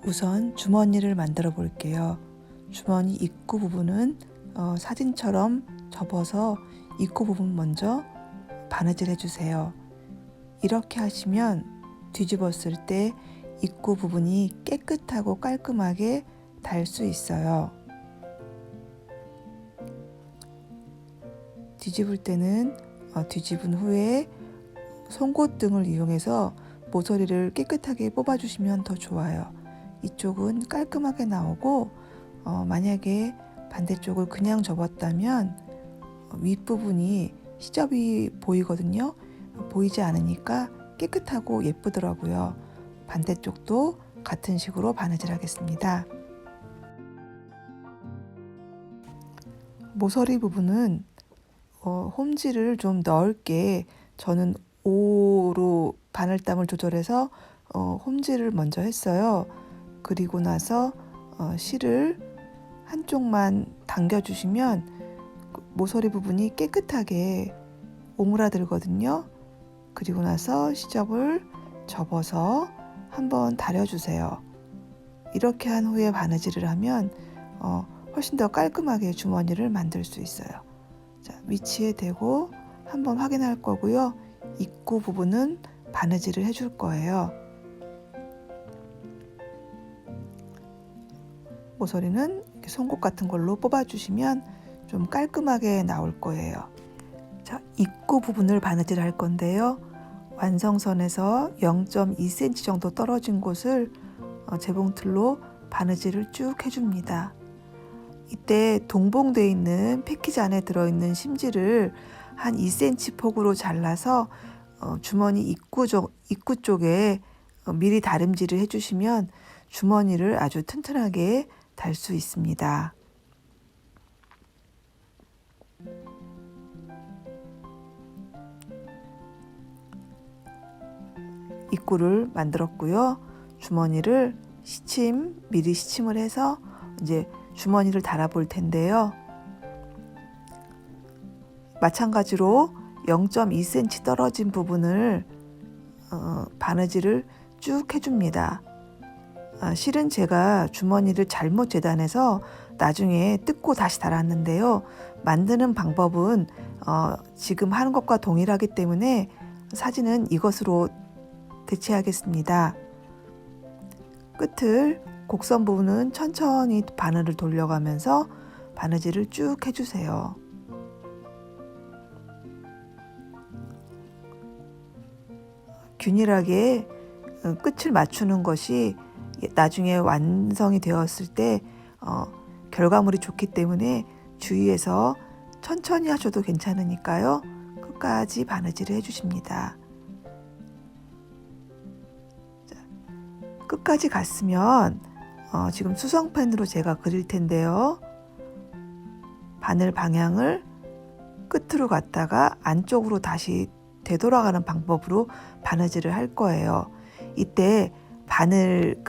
우선 주머니를 만들어 볼게요. 주머니 입구 부분은 사진처럼 접어서 입구 부분 먼저 바느질 해주세요. 이렇게 하시면 뒤집었을 때 입구 부분이 깨끗하고 깔끔하게 달 수 있어요. 뒤집을 때는 뒤집은 후에 송곳등을 이용해서 모서리를 깨끗하게 뽑아주시면 더 좋아요. 이쪽은 깔끔하게 나오고 만약에 반대쪽을 그냥 접었다면 윗부분이 시접이 보이거든요. 보이지 않으니까 깨끗하고 예쁘더라고요. 반대쪽도 같은 식으로 바느질 하겠습니다. 모서리 부분은 홈질을 좀 넓게, 저는 5로 바늘땀을 조절해서 홈질을 먼저 했어요. 그리고 나서 실을 한쪽만 당겨주시면 모서리 부분이 깨끗하게 오므라들거든요. 그리고 나서 시접을 접어서 한번 다려주세요. 이렇게 한 후에 바느질을 하면 훨씬 더 깔끔하게 주머니를 만들 수 있어요. 자, 위치에 대고 한번 확인할 거고요. 입구 부분은 바느질을 해줄 거예요. 모서리는 이렇게 송곳 같은 걸로 뽑아주시면 좀 깔끔하게 나올 거예요. 자, 입구 부분을 바느질 할 건데요. 완성선에서 0.2cm 정도 떨어진 곳을 재봉틀로 바느질을 쭉 해줍니다. 이때 동봉되어 있는 패키지 안에 들어있는 심지를 한 2cm 폭으로 잘라서 주머니 입구 쪽에 미리 다림질을 해주시면 주머니를 아주 튼튼하게 달 수 있습니다. 입구를 만들었고요. 주머니를 미리 시침을 해서 이제 주머니를 달아볼 텐데요. 마찬가지로 0.2cm 떨어진 부분을 바느질을 쭉 해줍니다. 실은 제가 주머니를 잘못 재단해서 나중에 뜯고 다시 달았는데요. 만드는 방법은 지금 하는 것과 동일하기 때문에 사진은 이것으로 대체하겠습니다. 끝을 곡선 부분은 천천히 바늘을 돌려가면서 바느질을 쭉 해주세요. 균일하게 끝을 맞추는 것이 나중에 완성이 되었을 때 결과물이 좋기 때문에 주의해서 천천히 하셔도 괜찮으니까요. 끝까지 바느질을 해주십니다. 자, 끝까지 갔으면 지금 수성펜으로 제가 그릴 텐데요. 바늘 방향을 끝으로 갔다가 안쪽으로 다시 되돌아가는 방법으로 바느질을 할 거예요. 이때 바늘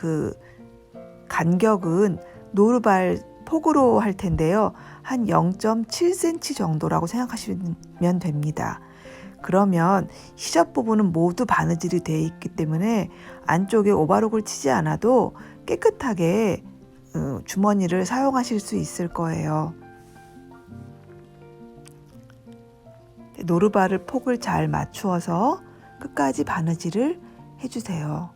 간격은 노루발 폭으로 할 텐데요. 한 0.7cm 정도라고 생각하시면 됩니다. 그러면 시접 부분은 모두 바느질이 되어 있기 때문에 안쪽에 오버록을 치지 않아도 깨끗하게 주머니를 사용하실 수 있을 거예요. 노루발을 폭을 잘 맞추어서 끝까지 바느질을 해주세요.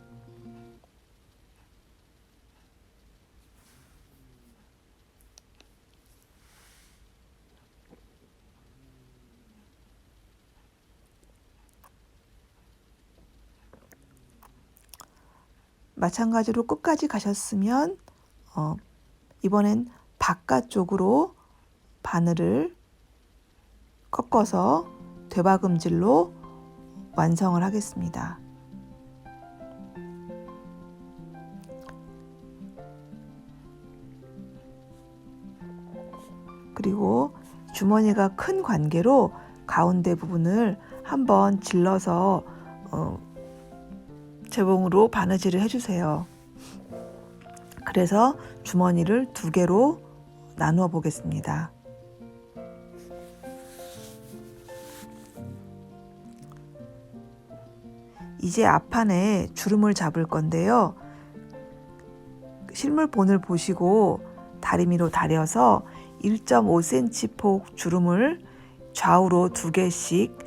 마찬가지로 끝까지 가셨으면 이번엔 바깥쪽으로 바늘을 꺾어서 되박음질로 완성을 하겠습니다. 그리고 주머니가 큰 관계로 가운데 부분을 한번 질러서 재봉으로 바느질을 해주세요. 그래서 주머니를 2개로 나누어 보겠습니다. 이제 앞판에 주름을 잡을 건데요. 실물본을 보시고 다리미로 다려서 1.5cm 폭 주름을 좌우로 2개씩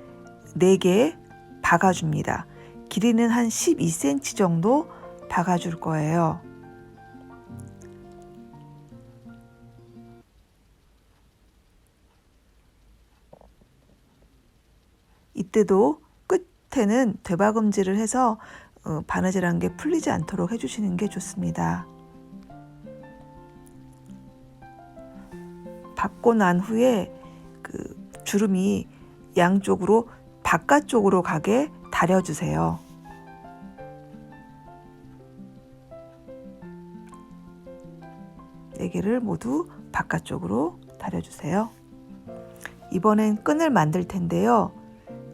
4개 박아줍니다. 길이는 한 12cm 정도 박아줄 거예요. 이때도 끝에는 되박음질을 해서 바느질한 게 풀리지 않도록 해주시는 게 좋습니다. 박고 난 후에 그 주름이 양쪽으로 바깥쪽으로 가게 다려주세요. 네 개를 모두 바깥쪽으로 다려주세요. 이번엔 끈을 만들 텐데요.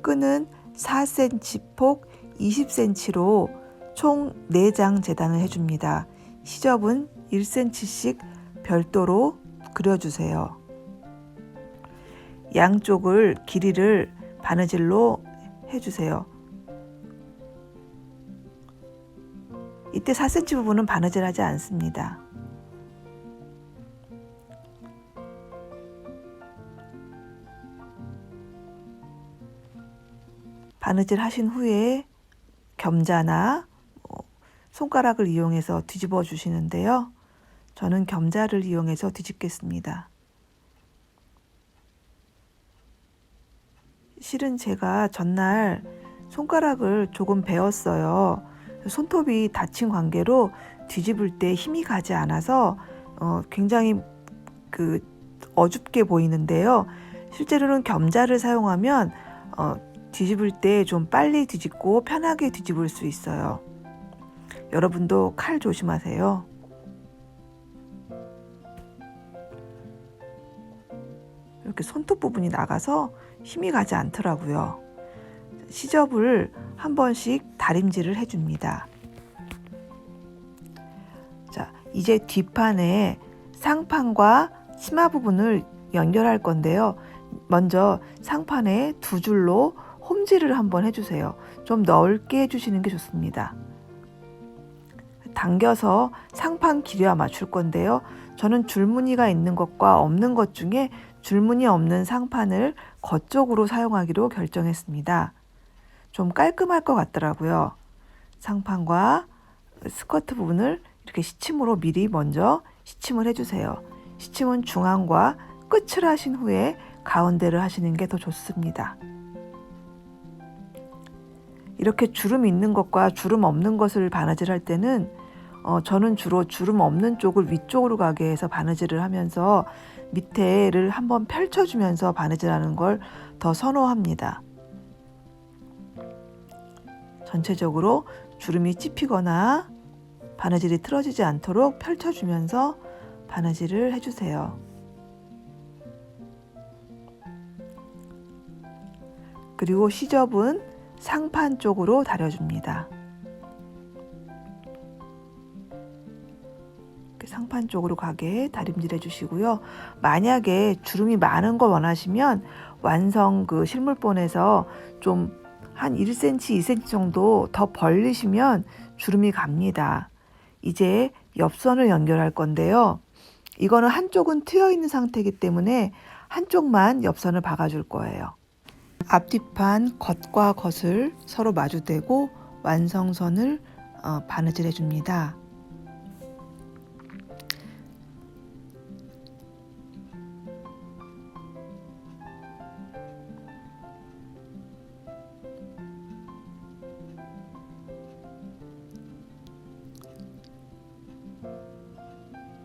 끈은 4cm 폭 20cm로 총 4장 재단을 해줍니다. 시접은 1cm씩 별도로 그려주세요. 양쪽을 길이를 바느질로 해주세요. 이때 4cm 부분은 바느질하지 않습니다. 바느질 하신 후에 겸자나 손가락을 이용해서 뒤집어 주시는데요. 저는 겸자를 이용해서 뒤집겠습니다. 실은 제가 전날 손가락을 조금 베었어요. 손톱이 다친 관계로 뒤집을 때 힘이 가지 않아서 굉장히 어줍게 보이는데요. 실제로는 겸자를 사용하면 뒤집을 때 좀 빨리 뒤집고 편하게 뒤집을 수 있어요. 여러분도 칼 조심하세요. 이렇게 손톱 부분이 나가서 힘이 가지 않더라고요. 시접을 한 번씩 다림질을 해줍니다. 자, 이제 뒷판에 상판과 치마 부분을 연결할 건데요. 먼저 상판에 2줄로 홈질을 한번 해주세요. 좀 넓게 해주시는 게 좋습니다. 당겨서 상판 길이와 맞출 건데요. 저는 줄무늬가 있는 것과 없는 것 중에 줄무늬 없는 상판을 겉쪽으로 사용하기로 결정했습니다. 좀 깔끔할 것 같더라고요. 상판과 스커트 부분을 이렇게 시침으로 미리 먼저 시침을 해주세요. 시침은 중앙과 끝을 하신 후에 가운데를 하시는 게 더 좋습니다. 이렇게 주름 있는 것과 주름 없는 것을 바느질 할 때는 저는 주로 주름 없는 쪽을 위쪽으로 가게 해서 바느질을 하면서 밑에를 한번 펼쳐주면서 바느질하는 걸 더 선호합니다. 전체적으로 주름이 찝히거나 바느질이 틀어지지 않도록 펼쳐주면서 바느질을 해주세요. 그리고 시접은 상판 쪽으로 다려줍니다. 상판 쪽으로 가게 다림질 해주시고요. 만약에 주름이 많은 거 원하시면 완성 실물본에서 좀 한 1cm, 2cm 정도 더 벌리시면 주름이 갑니다. 이제 옆선을 연결할 건데요. 이거는 한쪽은 트여 있는 상태이기 때문에 한쪽만 옆선을 박아줄 거예요. 앞뒤판 겉과 겉을 서로 마주대고 완성선을 바느질 해줍니다.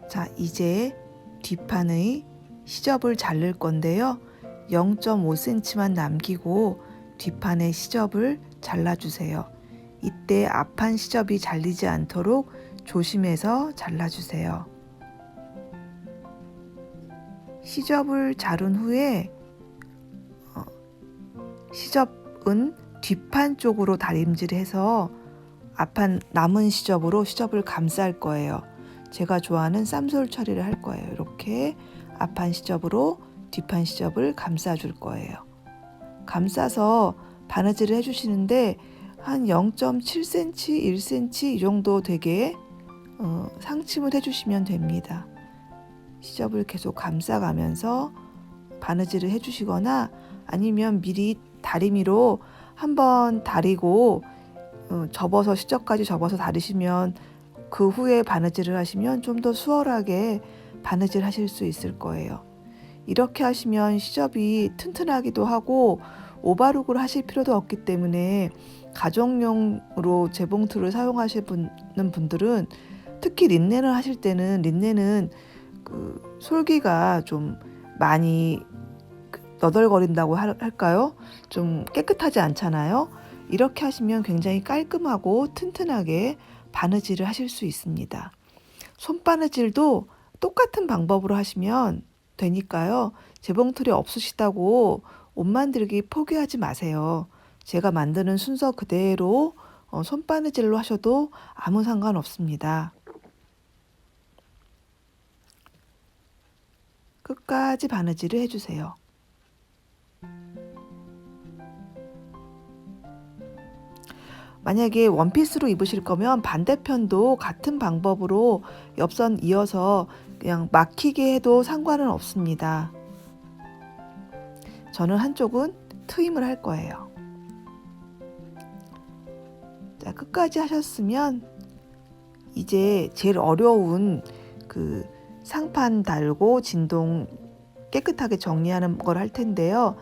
자, 이제 뒷판의 시접을 자를 건데요. 0.5cm만 남기고 뒷판의 시접을 잘라주세요. 이때 앞판 시접이 잘리지 않도록 조심해서 잘라주세요. 시접을 자른 후에 시접은 뒷판 쪽으로 다림질해서 앞판 남은 시접으로 시접을 감쌀 거예요. 제가 좋아하는 쌈솔 처리를 할 거예요. 이렇게 앞판 시접으로 뒷판 시접을 감싸줄 거예요. 감싸서 바느질을 해주시는데 한 0.7cm, 1cm 이 정도 되게 상침을 해주시면 됩니다. 시접을 계속 감싸가면서 바느질을 해주시거나 아니면 미리 다리미로 한번 다리고 접어서 시접까지 접어서 다리시면 그 후에 바느질을 하시면 좀 더 수월하게 바느질 하실 수 있을 거예요. 이렇게 하시면 시접이 튼튼하기도 하고 오바룩을 하실 필요도 없기 때문에 가정용으로 재봉틀을 사용하시는 분들은 특히 린넨을 하실 때는 린넨은 그 솔기가 좀 많이 너덜거린다고 할까요? 좀 깨끗하지 않잖아요. 이렇게 하시면 굉장히 깔끔하고 튼튼하게 바느질을 하실 수 있습니다. 손바느질도 똑같은 방법으로 하시면 되니까요. 재봉틀이 없으시다고 옷 만들기 포기하지 마세요. 제가 만드는 순서 그대로 손바느질로 하셔도 아무 상관없습니다. 끝까지 바느질을 해주세요. 만약에 원피스로 입으실 거면 반대편도 같은 방법으로 옆선 이어서 그냥 막히게 해도 상관은 없습니다. 저는 한쪽은 트임을 할 거예요. 자, 끝까지 하셨으면 이제 제일 어려운 그 상판 달고 진동 깨끗하게 정리하는 걸 할 텐데요.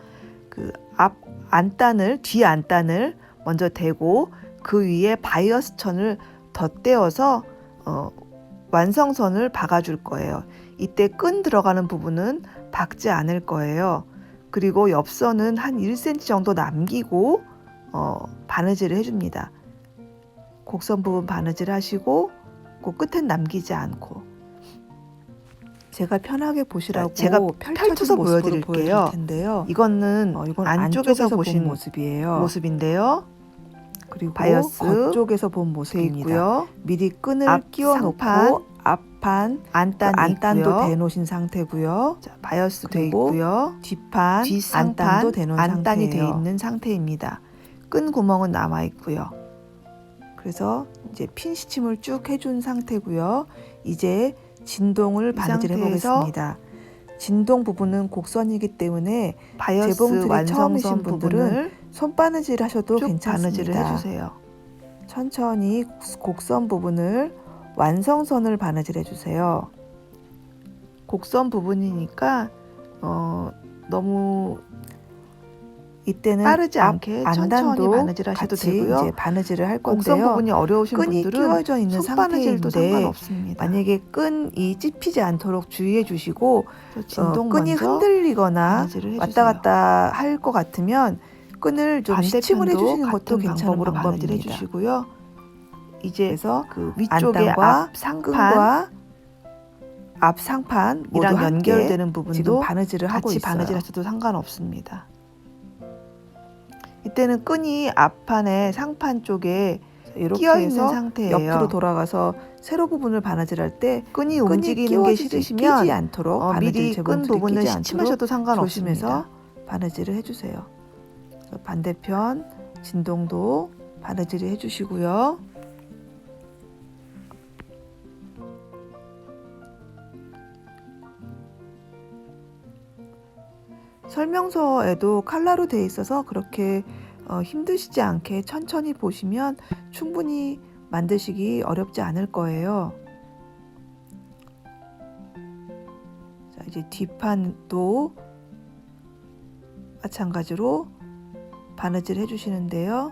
그 앞 안단을 뒤 안단을 먼저 대고 그 위에 바이어스 천을 덧대어서 완성선을 박아줄 거예요. 이때 끈 들어가는 부분은 박지 않을 거예요. 그리고 옆선은 한 1cm 정도 남기고 바느질을 해줍니다. 곡선 부분 바느질 하시고 그 끝엔 남기지 않고 제가 편하게 보시라고 제가 펼쳐서 보여드릴게요. 텐데요. 이건 안쪽에서 보신 모습인데요. 그리고 바이어스 겉쪽에서 본 모습입니다. 미리 끈을 끼워놓고 앞판 안단도 대놓으신 상태고요. 자, 바이어스 돼 있고요. 뒷판 안단도 대놓은 안단이 돼 있는 상태입니다. 끈 구멍은 남아 있고요. 그래서 이제 핀 시침을 쭉 해준 상태고요. 이제 진동을 바느질 해보겠습니다. 진동 부분은 곡선이기 때문에 재봉틀이 완성선 분들은 손바느질 하셔도 괜찮습니다. 바느질을 해주세요. 천천히 곡선 부분을 완성선을 바느질 해주세요. 곡선 부분이니까 너무 이때는 빠르지 않게 천천히 바느질 하셔도 되고요. 이제 바느질을 할 건데요. 곡선 부분이 어려우신 분들은 끼워져 있는 상태인데 상관없습니다. 만약에 끈이 찝히지 않도록 주의해 주시고 끈이 흔들리거나 왔다 갔다 할 것 같으면 끈을 좀 시침을 해주시는 것도 괜찮은 방법을 해주시고요. 이제 그래서 그 위쪽에 앞 상판과 앞 상판이랑 연결되는 부분도 지금 바느질을 하고 있어요. 바느질 하셔도 상관없습니다. 이때는 끈이 앞판에 상판 쪽에 이렇게 끼어 있는 상태예요. 옆으로 돌아가서 세로 부분을 바느질할 때 끈이 움직이는 게 싫으시면 끼지 않도록 미리 끈 부분을 시침하셔도 상관없습니다. 조심해서 바느질을 해주세요. 반대편 진동도 바느질을 해주시고요. 설명서에도 칼라로 되어 있어서 그렇게 힘드시지 않게 천천히 보시면 충분히 만드시기 어렵지 않을 거예요. 자, 이제 뒷판도 마찬가지로 바느질 해주시는데요.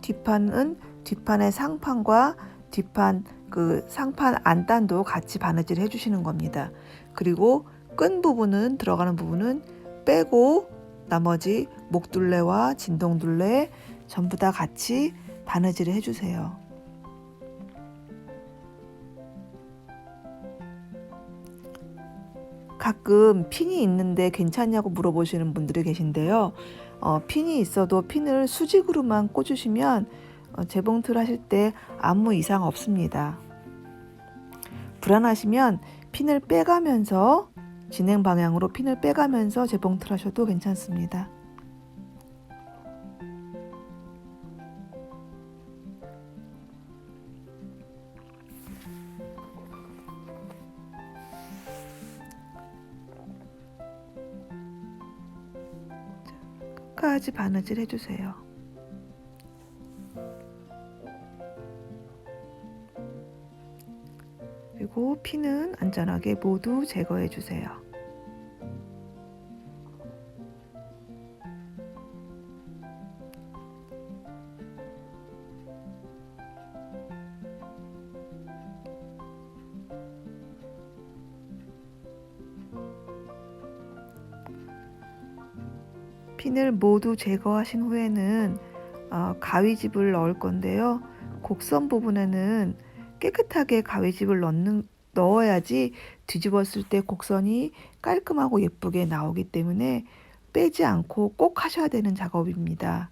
뒷판은 뒷판의 상판과 뒷판 그 상판 안단도 같이 바느질 해주시는 겁니다. 그리고 끈 부분은 들어가는 부분은 빼고 나머지 목둘레와 진동둘레 전부 다 같이 바느질을 해주세요. 가끔 핀이 있는데 괜찮냐고 물어보시는 분들이 계신데요. 핀이 있어도 핀을 수직으로만 꽂으시면 재봉틀 하실 때 아무 이상 없습니다. 불안하시면 핀을 빼가면서 진행 방향으로 핀을 빼가면서 재봉틀 하셔도 괜찮습니다. 끝까지 바느질 해주세요. 그리고 피는 안전하게 모두 제거해 주세요. 핀을 모두 제거하신 후에는 가위집을 넣을 건데요. 곡선 부분에는 깨끗하게 가위집을 넣어야지 뒤집었을 때 곡선이 깔끔하고 예쁘게 나오기 때문에 빼지 않고 꼭 하셔야 되는 작업입니다.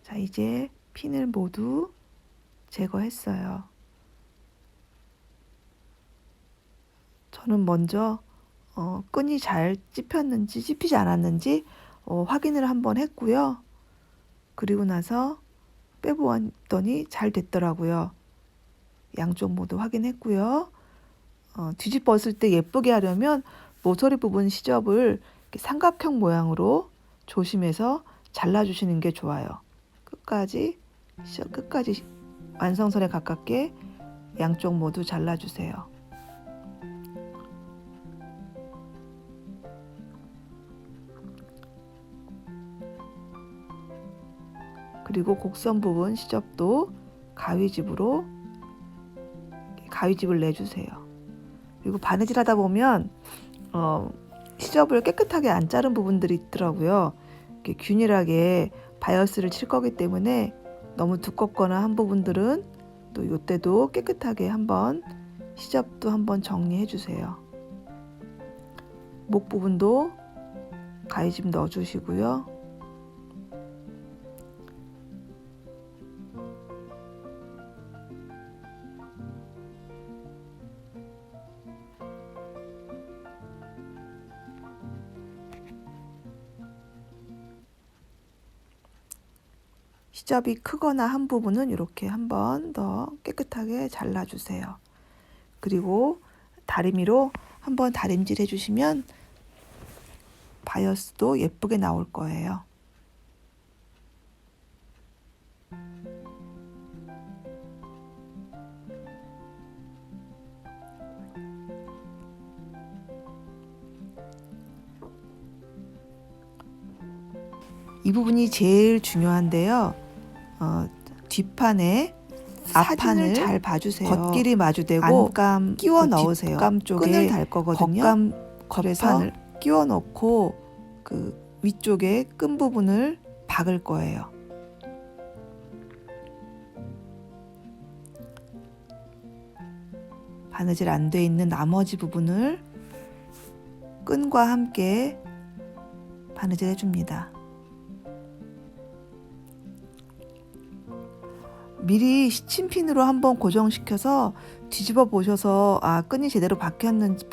자, 이제 핀을 모두 제거했어요. 저는 먼저 끈이 잘 찝히지 않았는지 확인을 한번 했고요. 그리고 나서 빼보았더니 잘 됐더라고요. 양쪽 모두 확인했고요. 뒤집었을 때 예쁘게 하려면 모서리 부분 시접을 이렇게 삼각형 모양으로 조심해서 잘라주시는 게 좋아요. 끝까지 완성선에 가깝게 양쪽 모두 잘라주세요. 그리고 곡선 부분 시접도 가위집을 내주세요. 그리고 바느질 하다 보면 시접을 깨끗하게 안 자른 부분들이 있더라고요. 이렇게 균일하게 바이어스를 칠 거기 때문에 너무 두껍거나 한 부분들은 또 이때도 깨끗하게 한번 시접도 한번 정리해 주세요. 목 부분도 가위집 넣어 주시고요. 시접이 크거나 한 부분은 이렇게 한 번 더 깨끗하게 잘라주세요. 그리고 다리미로 한번 다림질 해주시면 바이어스도 예쁘게 나올 거예요. 이 부분이 제일 중요한데요. 뒷판에 앞판을 잘 봐주세요. 겉길이 마주대고 안감 끼워 넣으세요. 뒷감 쪽에 끈을 달 거거든요. 겉판을 끼워 넣고 그 위쪽에 끈 부분을 박을 거예요. 바느질 안 돼 있는 나머지 부분을 끈과 함께 바느질 해줍니다. 미리 시침핀으로 한번 고정시켜서 뒤집어 보셔서 끈이 제대로 박혔는지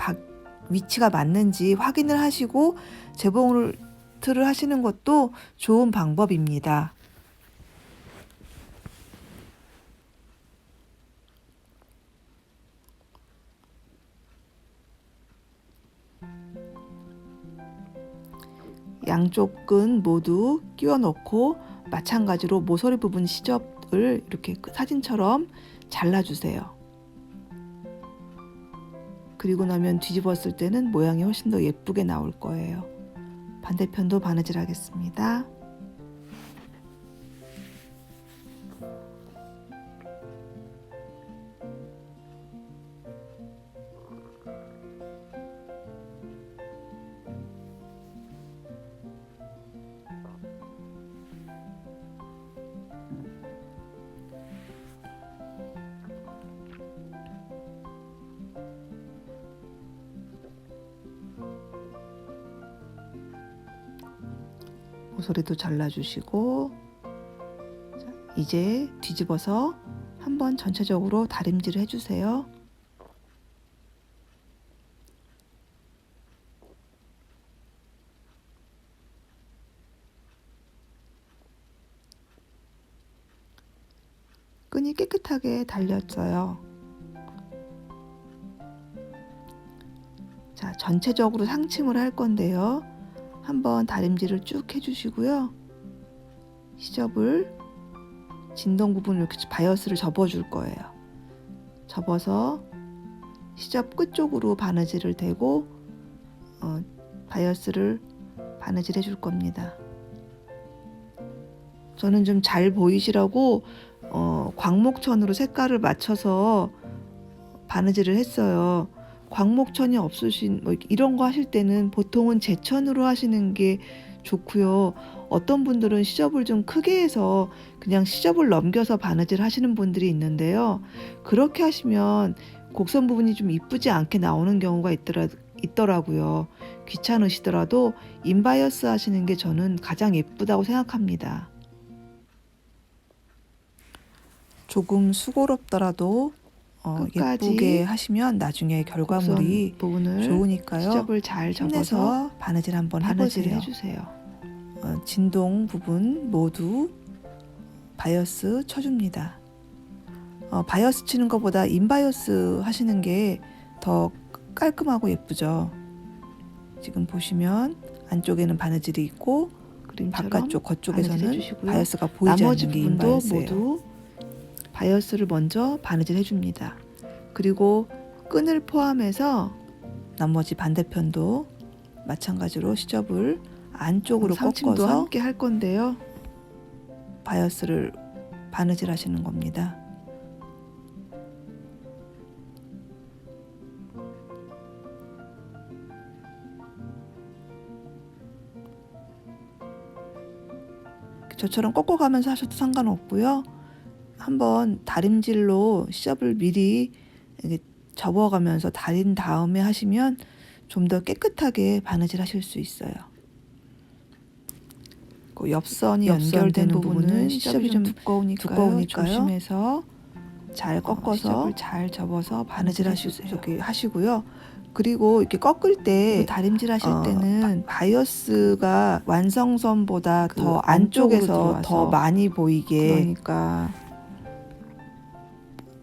위치가 맞는지 확인을 하시고 재봉틀을 하시는 것도 좋은 방법입니다. 양쪽 끈 모두 끼워 넣고 마찬가지로 모서리 부분 시접을 이렇게 사진처럼 잘라주세요. 그리고 나면 뒤집었을 때는 모양이 훨씬 더 예쁘게 나올 거예요. 반대편도 바느질 하겠습니다. 모서리도 잘라주시고 이제 뒤집어서 한번 전체적으로 다림질을 해주세요. 끈이 깨끗하게 달렸어요. 전체적으로 상침을 할 건데요. 한번 다림질을 쭉 해주시고요. 시접을 진동 부분 이렇게 바이어스를 접어줄 거예요. 접어서 시접 끝쪽으로 바느질을 대고 바이어스를 바느질 해줄 겁니다. 저는 좀 잘 보이시라고 광목천으로 색깔을 맞춰서 바느질을 했어요. 광목천이 없으신 이런 거 하실 때는 보통은 제천으로 하시는 게 좋고요. 어떤 분들은 시접을 좀 크게 해서 그냥 시접을 넘겨서 바느질 하시는 분들이 있는데요. 그렇게 하시면 곡선 부분이 좀 이쁘지 않게 나오는 경우가 있더라고요. 귀찮으시더라도 인바이어스 하시는 게 저는 가장 예쁘다고 생각합니다. 조금 수고롭더라도 예쁘게 하시면 나중에 결과물이 부분을 좋으니까요. 시접을 잘 접어서 바느질 한번 해주세요. 진동 부분 모두 바이어스 쳐줍니다. 바이어스 치는 것보다 인바이어스 하시는 게 더 깔끔하고 예쁘죠. 지금 보시면 안쪽에는 바느질이 있고 바깥쪽 겉쪽에서는 바이어스가 보이지 않는 게 인바이어스예요. 모두 바이어스를 먼저 바느질 해줍니다. 그리고 끈을 포함해서 나머지 반대편도 마찬가지로 시접을 안쪽으로 꺾어서 함께 할 건데요. 바이어스를 바느질 하시는 겁니다. 저처럼 꺾어가면서 하셔도 상관없고요. 한번 다림질로 시접을 미리 접어가면서 다린 다음에 하시면 좀 더 깨끗하게 바느질 하실 수 있어요. 그 옆선이 연결된 부분은 시접이 좀 두꺼우니까요. 조심해서 잘 꺾어서 시접을 잘 접어서 바느질 하시고요. 그리고 이렇게 꺾을 때 다림질 하실 때는 바이어스가 완성선보다 더 안쪽에서 더 많이 보이게, 그러니까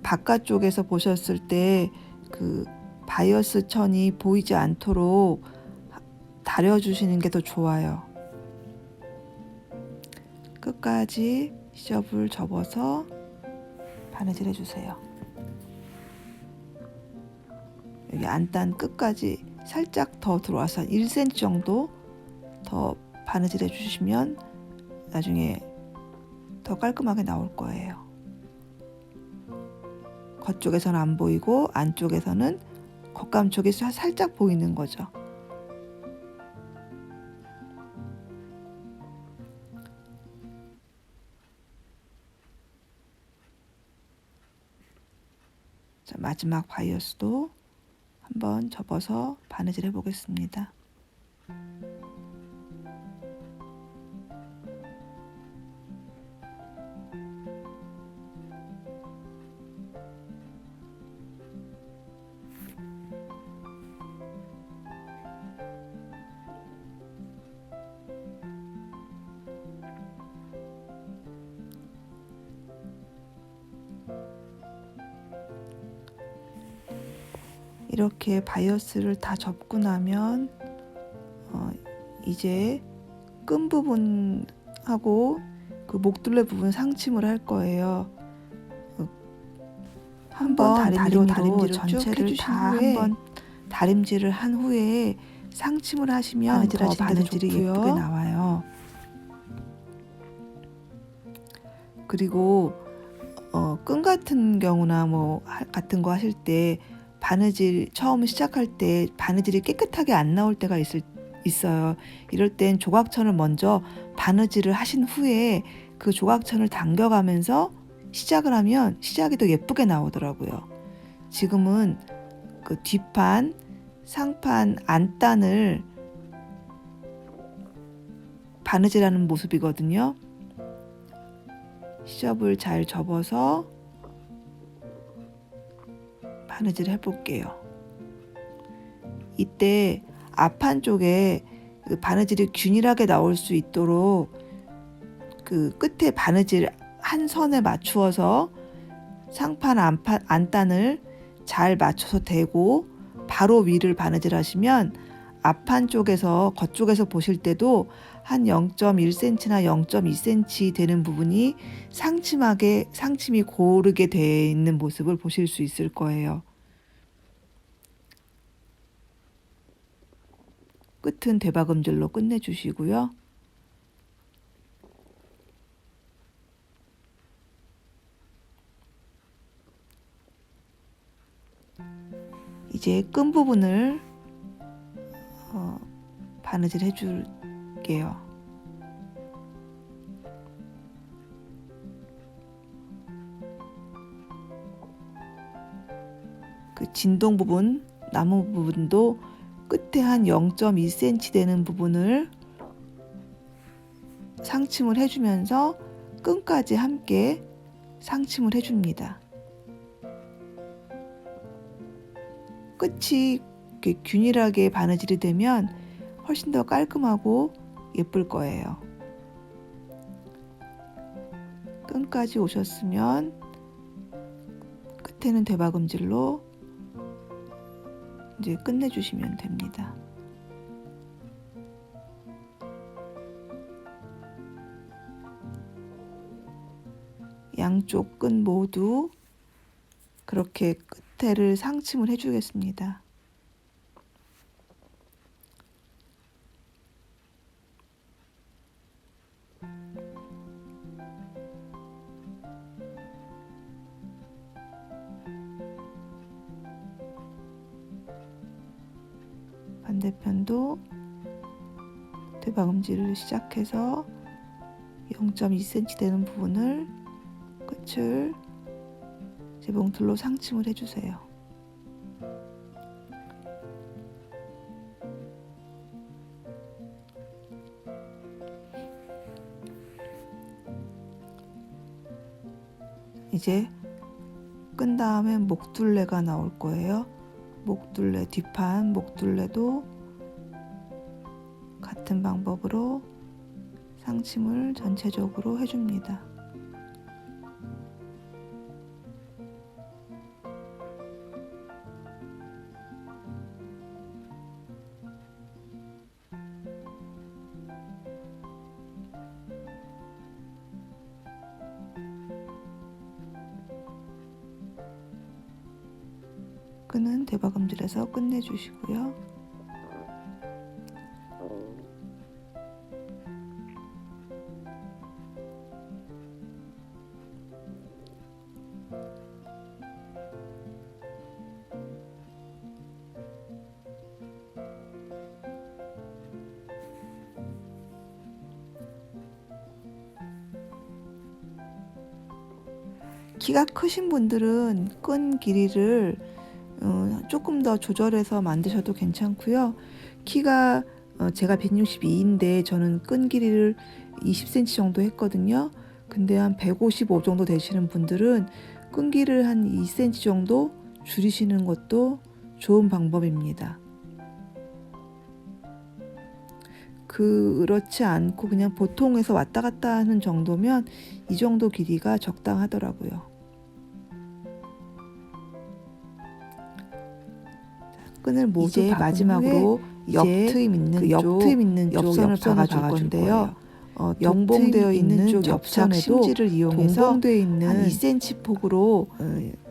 바깥쪽에서 보셨을 때 그 바이어스 천이 보이지 않도록 다려주시는 게 더 좋아요. 끝까지 시접을 접어서 바느질 해주세요. 여기 안단 끝까지 살짝 더 들어와서 한 1cm 정도 더 바느질 해주시면 나중에 더 깔끔하게 나올 거예요. 겉쪽에서는 안 보이고 안쪽에서는 겉감 쪽이 살짝 보이는 거죠. 자, 마지막 바이어스도 한번 접어서 바느질 해보겠습니다. 이렇게 바이어스를 다 접고 나면 이제 끈 부분하고 그 목둘레 부분 상침을 할 거예요. 한번 다림질로 전체를 다 한번 다림질을 한 후에 상침을 하시면 더 바느질이 예쁘게 나와요. 그리고 끈 같은 경우나 뭐 같은 거 하실 때 바느질 처음 시작할 때 바느질이 깨끗하게 안 나올 때가 있어요. 이럴 땐 조각천을 먼저 바느질을 하신 후에 그 조각천을 당겨가면서 시작을 하면 시작이 더 예쁘게 나오더라고요. 지금은 그 뒷판, 상판, 안단을 바느질하는 모습이거든요. 시접을 잘 접어서 바느질 해볼게요. 이때 앞판 쪽에 그 바느질이 균일하게 나올 수 있도록 그 끝에 바느질 한 선에 맞추어서 상판 안단을 잘 맞춰서 대고 바로 위를 바느질 하시면 앞판 쪽에서 겉쪽에서 보실 때도 한 0.1cm나 0.2cm 되는 부분이 상침이 고르게 되어 있는 모습을 보실 수 있을 거예요. 끝은 대박음질로 끝내주시고요. 이제 끈 부분을 바느질 해줄게요. 그 진동 부분, 나무 부분도 끝에 한 0.2cm 되는 부분을 상침을 해주면서 끈까지 함께 상침을 해줍니다. 끝이 이렇게 균일하게 바느질이 되면 훨씬 더 깔끔하고 예쁠 거예요. 끈까지 오셨으면 끝에는 대박음질로 이제 끝내주시면 됩니다. 양쪽 끈 모두 그렇게 끝에를 상침을 해주겠습니다. 반대편도 대박음질을 시작해서 0.2cm 되는 부분을 끝을 재봉틀로 상침을 해주세요. 이제 끈 다음에 목둘레가 나올 거예요. 목둘레, 뒷판 목둘레도 같은 방법으로 상침을 전체적으로 해줍니다. 끈은 대박음질에서 끝내주시고요. 키가 크신 분들은 끈 길이를 조금 더 조절해서 만드셔도 괜찮고요. 키가 제가 162인데 저는 끈 길이를 20cm 정도 했거든요. 근데 한 155 정도 되시는 분들은 끈 길이를 한 2cm 정도 줄이시는 것도 좋은 방법입니다. 그렇지 않고 그냥 보통에서 왔다 갔다 하는 정도면 이 정도 길이가 적당하더라고요. 끈을 모두 이제 마지막으로 옆트임 있는 옆선을 박아줄 건데요. 동봉되어 있는 쪽 옆착 심지를 이용해서 동봉되어 있는 한 2cm 폭으로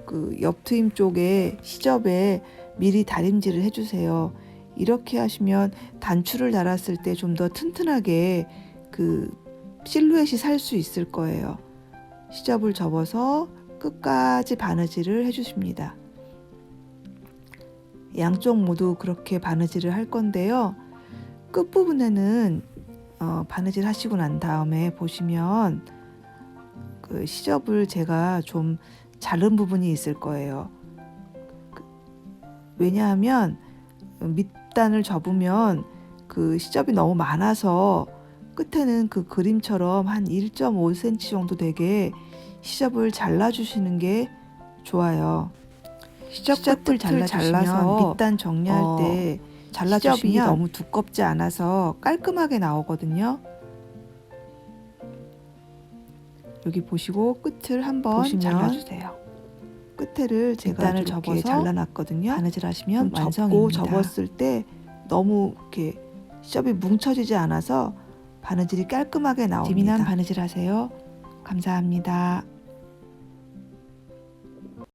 그 옆트임 쪽에 시접에 미리 다림질을 해주세요. 이렇게 하시면 단추를 달았을 때 좀 더 튼튼하게 그 실루엣이 살 수 있을 거예요. 시접을 접어서 끝까지 바느질을 해주십니다. 양쪽 모두 그렇게 바느질을 할 건데요. 끝부분에는 바느질 하시고 난 다음에 보시면 그 시접을 제가 좀 자른 부분이 있을 거예요. 왜냐하면 밑단을 접으면 그 시접이 너무 많아서 끝에는 그 그림처럼 한 1.5cm 정도 되게 시접을 잘라주시는 게 좋아요. 시접 끝을 잘라서 밑단 정리할 때 시접이 너무 두껍지 않아서 깔끔하게 나오거든요. 여기 보시고 끝을 한번 잘라주세요. 끝에를 제가 밑단을 접어서 접어서 잘라놨거든요. 바느질 하시면 접고 완성입니다. 접었을 때 너무 이렇게 숍이 뭉쳐지지 않아서 바느질이 깔끔하게 나옵니다. 재미난 바느질 하세요. 감사합니다.